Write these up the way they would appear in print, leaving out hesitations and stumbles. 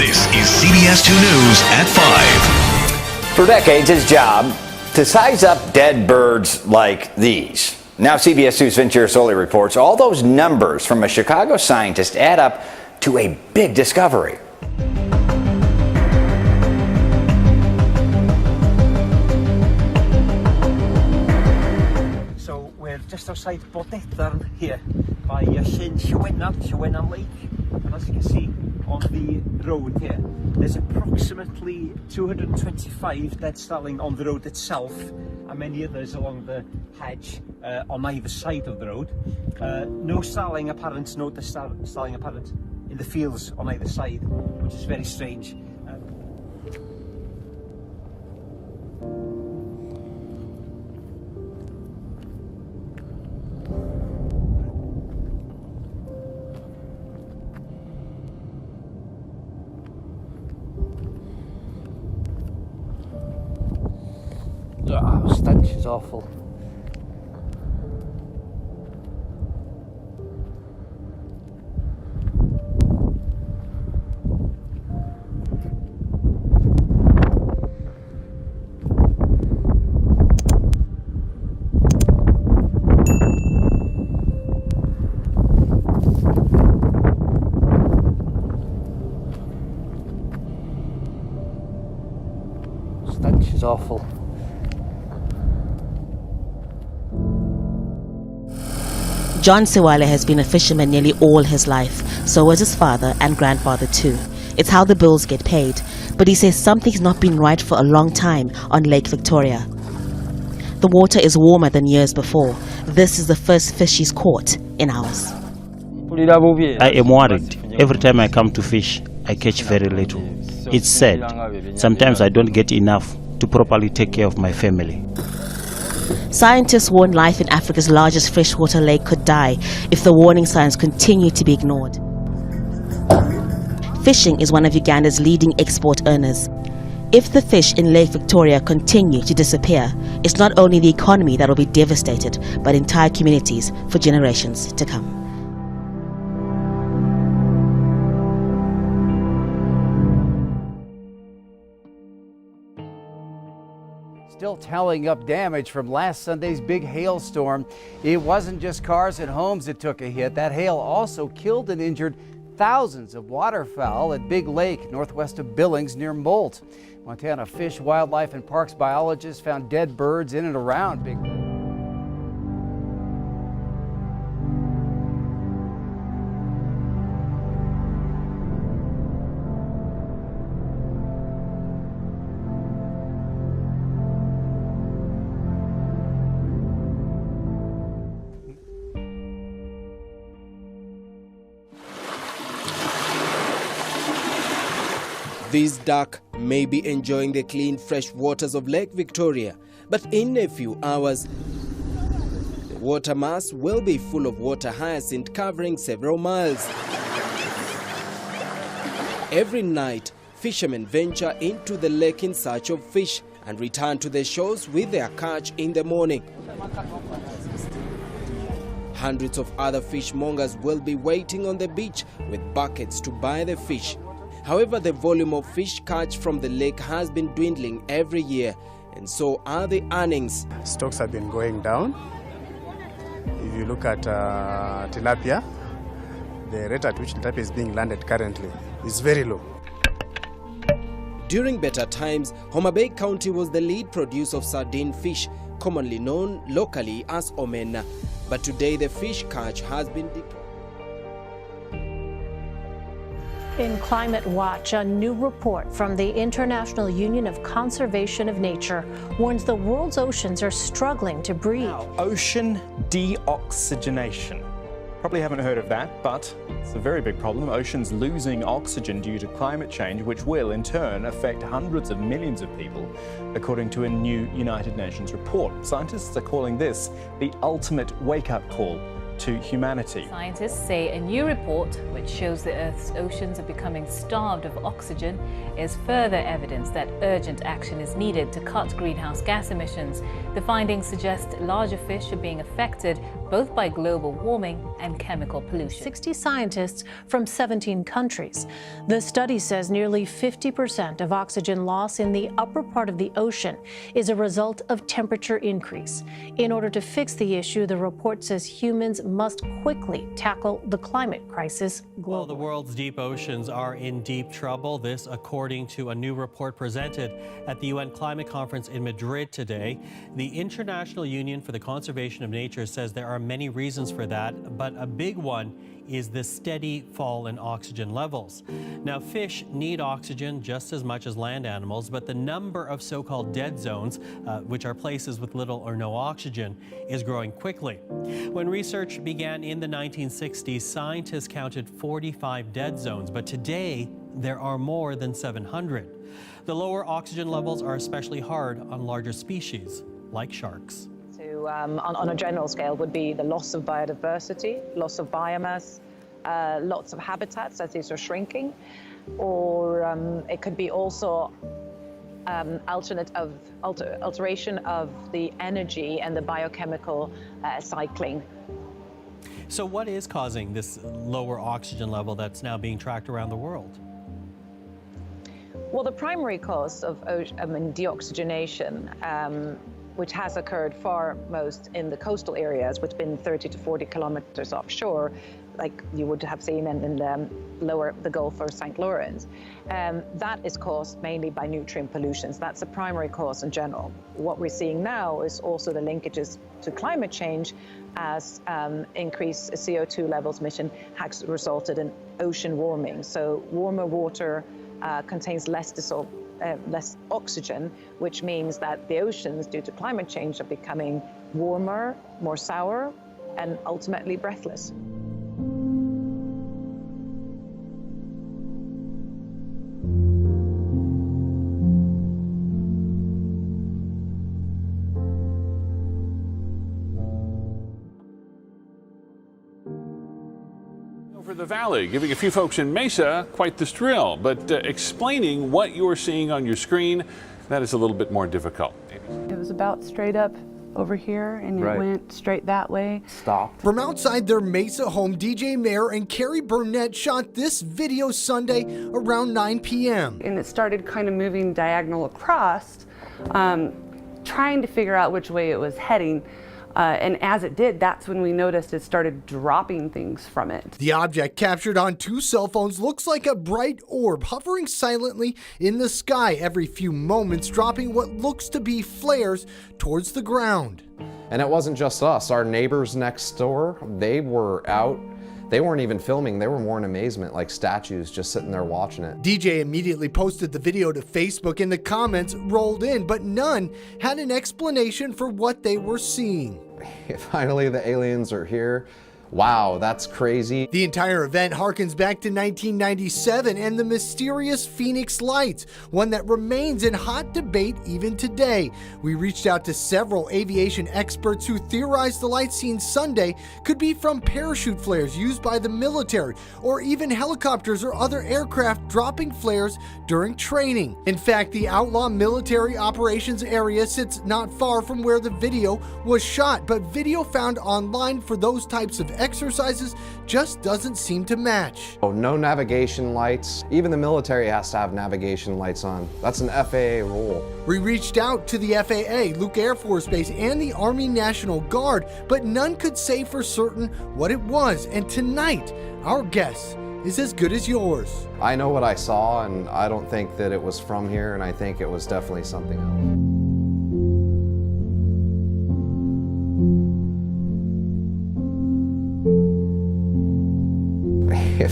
This is CBS 2 News at 5. For decades, his job to size up dead birds like these. Now CBS 2's Vince Soli reports all those numbers from a Chicago scientist add up to a big discovery. So we're just outside Bodedarn here by Llyn Lake, and as you can see on the road here, there's approximately 225 dead starling on the road itself, and many others along the hedge on either side of the road. No starling apparent, no starling apparent in the fields on either side, which is very strange. Oh, stench is awful. Stench is awful. John Sewale has been a fisherman nearly all his life, so was his father and grandfather too. It's how the bills get paid, but he says something's not been right for a long time on Lake Victoria. The water is warmer than years before. This is the first fish he's caught in hours. I am worried. Every time I come to fish, I catch very little. It's sad. Sometimes I don't get enough to properly take care of my family. Scientists warn life in Africa's largest freshwater lake could die if the warning signs continue to be ignored. Fishing is one of Uganda's leading export earners. If the fish in Lake Victoria continue to disappear, it's not only the economy that will be devastated, but entire communities for generations to come. Still tallying up damage from last Sunday's big hailstorm. It wasn't just cars and homes that took a hit. That hail also killed and injured thousands of waterfowl at Big Lake, northwest of Billings near Molt. Montana Fish, Wildlife, and Parks biologists found dead birds in and around Big Lake. These duck may be enjoying the clean, fresh waters of Lake Victoria, but in a few hours, the water mass will be full of water hyacinth covering several miles. Every night, fishermen venture into the lake in search of fish and return to the shores with their catch in the morning. Hundreds of other fishmongers will be waiting on the beach with buckets to buy the fish. However, the volume of fish catch from the lake has been dwindling every year, and so are the earnings. Stocks have been going down. If you look at tilapia, the rate at which tilapia is being landed currently is very low. During better times, Homa Bay County was the lead producer of sardine fish, commonly known locally as omena. But today the fish catch has been declined. In Climate Watch, a new report from the International Union of Conservation of Nature warns the world's oceans are struggling to breathe. Ocean deoxygenation. Probably haven't heard of that, but it's a very big problem. Oceans losing oxygen due to climate change, which will in turn affect hundreds of millions of people, according to a new United Nations report. Scientists are calling this the ultimate wake-up call to humanity. Scientists say a new report, which shows the Earth's oceans are becoming starved of oxygen, is further evidence that urgent action is needed to cut greenhouse gas emissions. The findings suggest larger fish are being affected both by global warming and chemical pollution. 60 scientists from 17 countries. The study says nearly 50% of oxygen loss in the upper part of the ocean is a result of temperature increase. In order to fix the issue, the report says humans must quickly tackle the climate crisis globally. Well, the world's deep oceans are in deep trouble. This, according to a new report presented at the UN Climate Conference in Madrid today. The International Union for the Conservation of Nature says there are many reasons for that, but a big one is the steady fall in oxygen levels. Now, fish need oxygen just as much as land animals, but the number of so-called dead zones, which are places with little or no oxygen, is growing quickly. When research began in the 1960s, scientists counted 45 dead zones, but today there are more than 700. The lower oxygen levels are especially hard on larger species, like sharks. On a general scale would be the loss of biodiversity, loss of biomass, lots of habitats as these are shrinking, or it could be also alteration of the energy and the biochemical cycling. So what is causing this lower oxygen level that's now being tracked around the world? Well, the primary cause of deoxygenation, which has occurred far most in the coastal areas, which have been 30 to 40 kilometers offshore, like you would have seen in the Gulf or St. Lawrence. That is caused mainly by nutrient pollutions. That's the primary cause in general. What we're seeing now is also the linkages to climate change, as increased CO2 levels emission has resulted in ocean warming. So warmer water contains less oxygen, which means that the oceans, due to climate change, are becoming warmer, more sour, and ultimately breathless. Over the valley, giving a few folks in Mesa quite the thrill, but explaining what you're seeing on your screen, that is a little bit more difficult. It was about straight up over here, and it went straight that way. Stopped. From outside their Mesa home, DJ Mayer and Carrie Burnett shot this video Sunday around 9 p.m. And it started kind of moving diagonal across, trying to figure out which way it was heading. And as it did, that's when we noticed it started dropping things from it. The object, captured on 2 cell phones, looks like a bright orb hovering silently in the sky every few moments, dropping what looks to be flares towards the ground. And it wasn't just us. Our neighbors next door, they were out. They weren't even filming. They were more in amazement, like statues just sitting there watching it. DJ immediately posted the video to Facebook, and the comments rolled in, but none had an explanation for what they were seeing. Finally, the aliens are here. Wow, that's crazy. The entire event harkens back to 1997 and the mysterious Phoenix Lights, one that remains in hot debate even today. We reached out to several aviation experts who theorized the lights seen Sunday could be from parachute flares used by the military, or even helicopters or other aircraft dropping flares during training. In fact, the outlaw military operations area sits not far from where the video was shot, but video found online for those types of exercises just doesn't seem to match. Oh, no navigation lights. Even the military has to have navigation lights on. That's an FAA rule. We reached out to the FAA, Luke Air Force Base, and the Army National Guard, but none could say for certain what it was. And tonight, our guess is as good as yours. I know what I saw, and I don't think that it was from here, and I think it was definitely something else.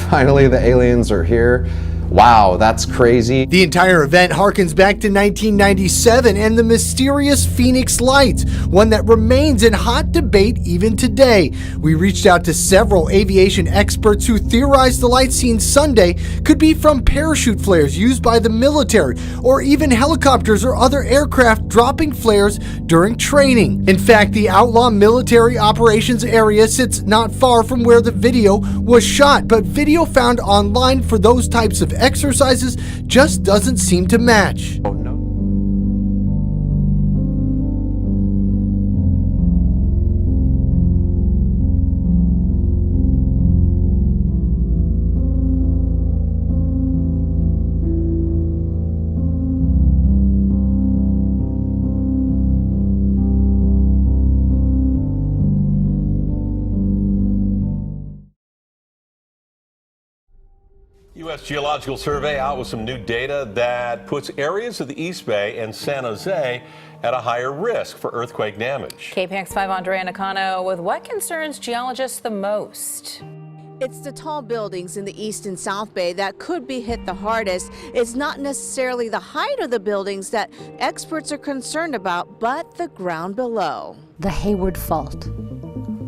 Finally, the aliens are here. Wow, that's crazy. The entire event harkens back to 1997 and the mysterious Phoenix Lights, one that remains in hot debate even today. We reached out to several aviation experts who theorized the lights seen Sunday could be from parachute flares used by the military, or even helicopters or other aircraft dropping flares during training. In fact, the outlaw military operations area sits not far from where the video was shot, but video found online for those types of exercises just doesn't seem to match. Oh, no. U.S. Geological Survey out with some new data that puts areas of the East Bay and San Jose at a higher risk for earthquake damage. KPX 5 Andrea Nakano with what concerns geologists the most. It's the tall buildings in the East and South Bay that could be hit the hardest. It's not necessarily the height of the buildings that experts are concerned about, but the ground below. The Hayward Fault,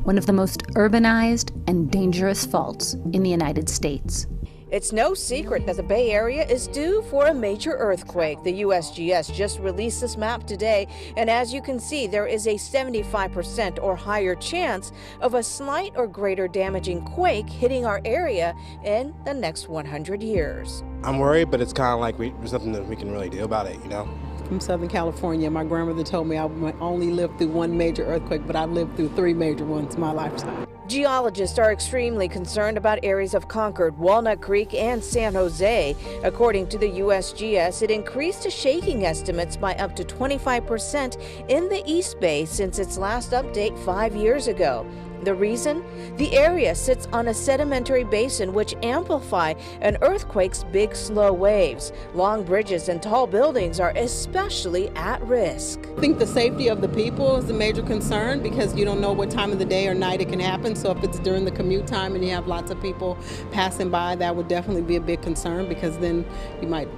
one of the most urbanized and dangerous faults in the United States. It's no secret that the Bay Area is due for a major earthquake. The USGS just released this map today, and as you can see, there is a 75% or higher chance of a slight or greater damaging quake hitting our area in the next 100 years. I'm worried, but it's kind of like there's nothing that we can really do about it, you know? From Southern California, my grandmother told me I only lived through one major earthquake, but I lived through 3 major ones in my lifetime. Geologists are extremely concerned about areas of Concord, Walnut Creek, and San Jose. According to the USGS, it increased shaking estimates by up to 25% in the East Bay since its last update 5 years ago. The reason? The area sits on a sedimentary basin which amplify an earthquake's big slow waves. Long bridges and tall buildings are especially at risk. I think the safety of the people is a major concern because you don't know what time of the day or night it can happen. So if it's during the commute time and you have lots of people passing by, that would definitely be a big concern because then you might,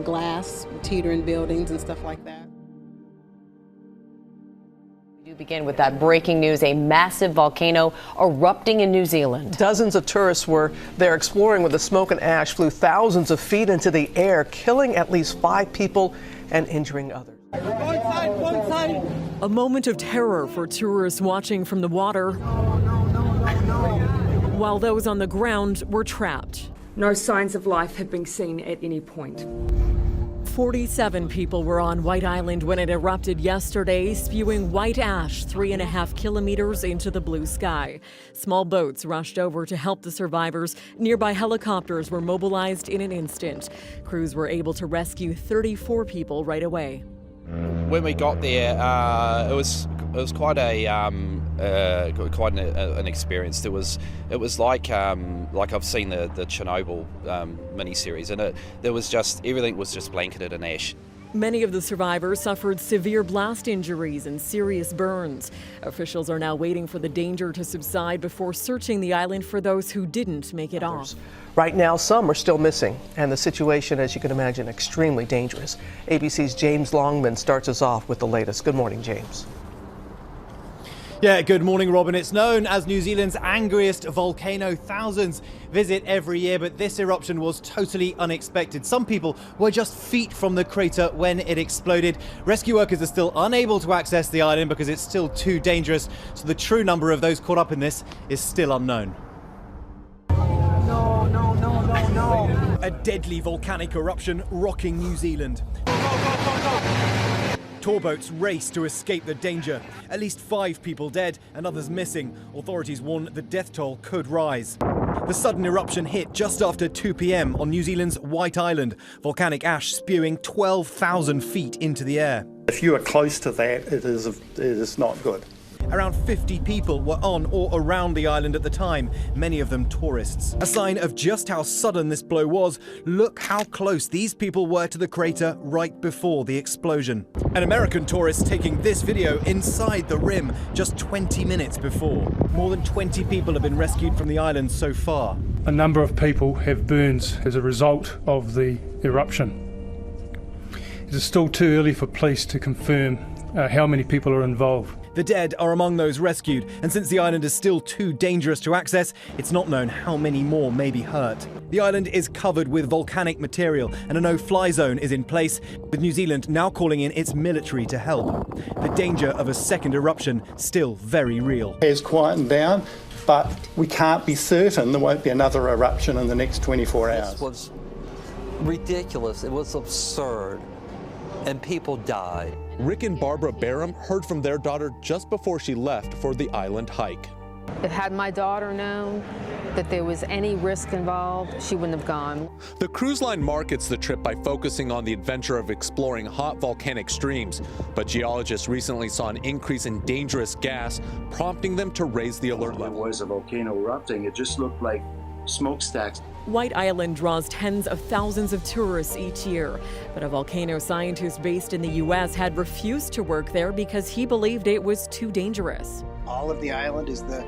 glass teetering buildings and stuff like that. Begin with that breaking news, a massive volcano erupting in New Zealand. Dozens of tourists were there exploring when the smoke and ash flew thousands of feet into the air, killing at least 5 people and injuring others. A moment of terror for tourists watching from the water, while those on the ground were trapped. No signs of life have been seen at any point. 47 people were on White Island when it erupted yesterday, spewing white ash 3.5 kilometers into the blue sky. Small boats rushed over to help the survivors. Nearby helicopters were mobilized in an instant. Crews were able to rescue 34 people right away. When we got there, it was quite an experience. It was like I've seen the Chernobyl miniseries, and everything was just blanketed in ash. Many of the survivors suffered severe blast injuries and serious burns. Officials are now waiting for the danger to subside before searching the island for those who didn't make it off. Right now, some are still missing, and the situation, as you can imagine, extremely dangerous. ABC's James Longman starts us off with the latest. Good morning, James. Yeah, good morning, Robin. It's known as New Zealand's angriest volcano. Thousands visit every year, but this eruption was totally unexpected. Some people were just feet from the crater when it exploded. Rescue workers are still unable to access the island because it's still too dangerous, so the true number of those caught up in this is still unknown. No. A deadly volcanic eruption rocking New Zealand. Tour boats race to escape the danger. At least 5 people dead and others missing. Authorities warn the death toll could rise. The sudden eruption hit just after 2 p.m. on New Zealand's White Island. Volcanic ash spewing 12,000 feet into the air. If you are close to that, it is not good. Around 50 people were on or around the island at the time, many of them tourists. A sign of just how sudden this blow was. Look how close these people were to the crater right before the explosion. An American tourist taking this video inside the rim just 20 minutes before. More than 20 people have been rescued from the island so far. A number of people have burns as a result of the eruption. It is still too early for police to confirm how many people are involved. The dead are among those rescued, and since the island is still too dangerous to access, it's not known how many more may be hurt. The island is covered with volcanic material, and a no-fly zone is in place, with New Zealand now calling in its military to help. The danger of a second eruption still very real. It has quietened down, but we can't be certain there won't be another eruption in the next 24 hours. This was ridiculous. It was absurd. And people died. Rick and Barbara Barham heard from their daughter just before she left for the island hike. Had my daughter known that there was any risk involved, she wouldn't have gone. The cruise line markets the trip by focusing on the adventure of exploring hot volcanic streams, but geologists recently saw an increase in dangerous gas, prompting them to raise the alert level. There was a volcano erupting. It just looked like smokestacks. White Island draws tens of thousands of tourists each year, but a volcano scientist based in the U.S. had refused to work there because he believed it was too dangerous. All of the island is the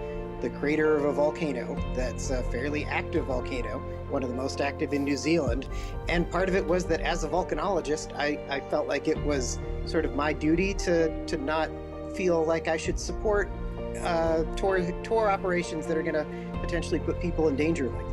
crater of a volcano that's a fairly active volcano, one of the most active in New Zealand. And part of it was that as a volcanologist, I felt like it was sort of my duty to not feel like I should support tour operations that are going to potentially put people in danger like that.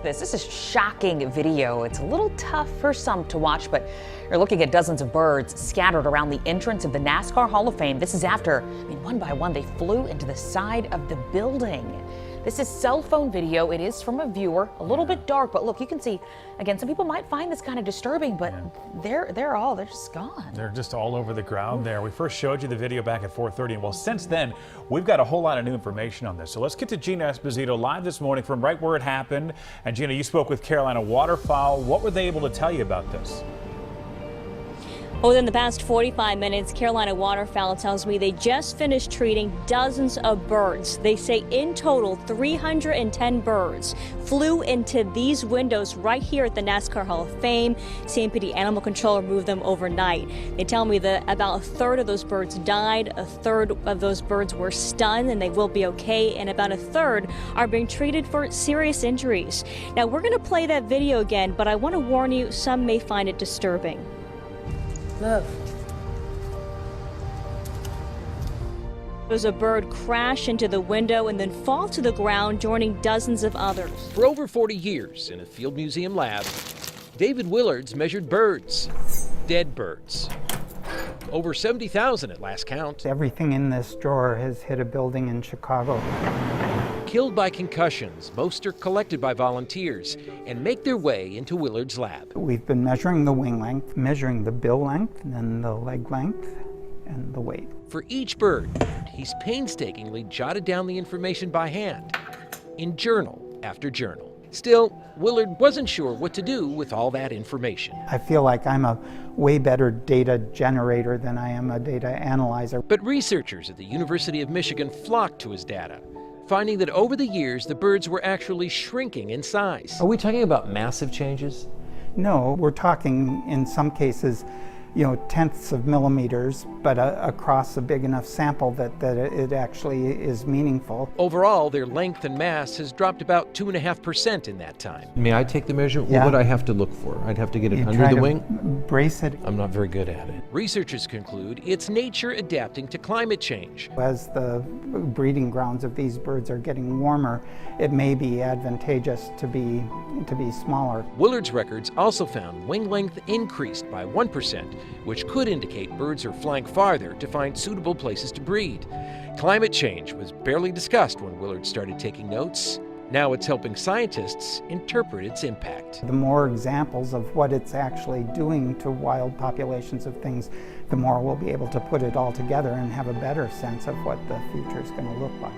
This is shocking video. It's a little tough for some to watch, but you're looking at dozens of birds scattered around the entrance of the NASCAR Hall of Fame. This is after, one by one, they flew into the side of the building. This is cell phone video. It is from a viewer, a little bit dark, but look, you can see, again, some people might find this kind of disturbing, but they're just gone. They're just all over the ground there. We first showed you the video back at 4:30, and well, since then, we've got a whole lot of new information on this. So let's get to Gina Esposito live this morning from right where it happened. And Gina, you spoke with Carolina Waterfowl. What were they able to tell you about this? Well, within the past 45 minutes, Carolina Waterfowl tells me they just finished treating dozens of birds. They say in total, 310 birds flew into these windows right here at the NASCAR Hall of Fame. CMPD Animal Control removed them overnight. They tell me that about a third of those birds died, a third of those birds were stunned, and they will be okay, and about a third are being treated for serious injuries. Now, we're going to play that video again, but I want to warn you, some may find it disturbing. Look. There's a bird crash into the window and then fall to the ground, joining dozens of others. For over 40 years in a field museum lab, David Willards measured birds, dead birds. Over 70,000 at last count. Everything in this drawer has hit a building in Chicago. Killed by concussions, most are collected by volunteers and make their way into Willard's lab. We've been measuring the wing length, measuring the bill length, and then the leg length, and the weight. For each bird, he's painstakingly jotted down the information by hand, in journal after journal. Still, Willard wasn't sure what to do with all that information. I feel like I'm a way better data generator than I am a data analyzer. But researchers at the University of Michigan flocked to his data, finding that over the years, the birds were actually shrinking in size. Are we talking about massive changes? No, we're talking in some cases, tenths of millimeters, but across a big enough sample that it actually is meaningful. Overall, their length and mass has dropped about 2.5% in that time. May I take the measurement? Yeah. What would I have to look for? I'd have to get it under the wing? Brace it. I'm not very good at it. Researchers conclude it's nature adapting to climate change. As the breeding grounds of these birds are getting warmer, it may be advantageous to be smaller. Willard's records also found wing length increased by 1%, which could indicate birds are flying farther to find suitable places to breed. Climate change was barely discussed when Willard started taking notes. Now it's helping scientists interpret its impact. The more examples of what it's actually doing to wild populations of things, the more we'll be able to put it all together and have a better sense of what the future is going to look like.